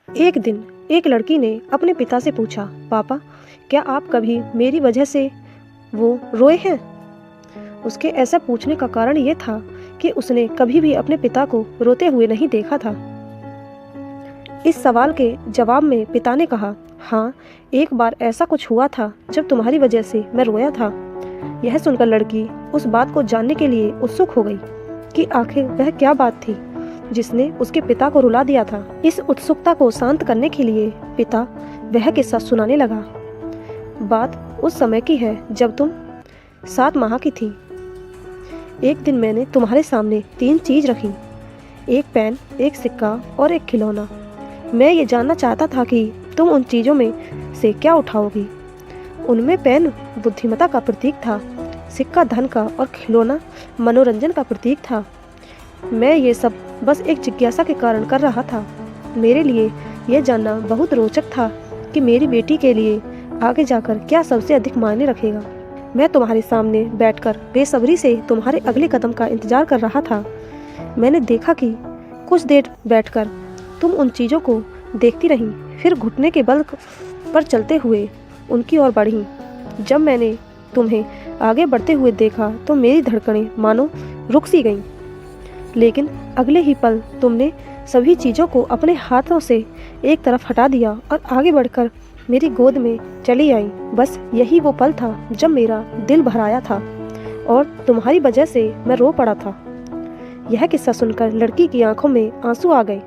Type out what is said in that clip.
एक दिन एक लड़की ने अपने पिता से पूछा, पापा, क्या आप कभी मेरी वजह से वो रोए हैं? उसके ऐसा पूछने का कारण ये था कि उसने कभी भी अपने पिता को रोते हुए नहीं देखा था। इस सवाल के जवाब में पिता ने कहा, हाँ, एक बार ऐसा कुछ हुआ था जब तुम्हारी वजह से मैं रोया था। यह सुनकर लड़की उस बात को जानने के लिए उत्सुक हो गई कि आखिर वह क्या बात थी जिसने उसके पिता को रुला दिया था। इस उत्सुकता को शांत करने के लिए पिता वह किस्सा सुनाने लगा। बात उस समय की है जब तुम 7 माह की थी। एक दिन मैंने तुम्हारे सामने 3 चीज रखी, एक पेन, एक सिक्का और एक खिलौना। मैं ये जानना चाहता था कि तुम उन चीज़ों में से क्या उठाओगी। उनमें पेन बुद्धिमत्ता का प्रतीक था, सिक्का धन का और खिलौना मनोरंजन का प्रतीक था। मैं ये सब बस एक जिज्ञासा के कारण कर रहा था। मेरे लिए यह जानना बहुत रोचक था कि मेरी बेटी के लिए आगे जाकर क्या सबसे अधिक मायने रखेगा। मैं तुम्हारे सामने बैठकर बेसब्री से तुम्हारे अगले कदम का इंतजार कर रहा था। मैंने देखा कि कुछ देर बैठकर तुम उन चीज़ों को देखती रहीं, फिर घुटने के बल पर चलते हुए उनकी ओर बढ़ी। जब मैंने तुम्हें आगे बढ़ते हुए देखा तो मेरी धड़कनें मानो रुक सी गईं। लेकिन अगले ही पल तुमने सभी चीज़ों को अपने हाथों से एक तरफ हटा दिया और आगे बढ़कर मेरी गोद में चली आई। बस यही वो पल था जब मेरा दिल भर आया था और तुम्हारी वजह से मैं रो पड़ा था। यह किस्सा सुनकर लड़की की आंखों में आंसू आ गए।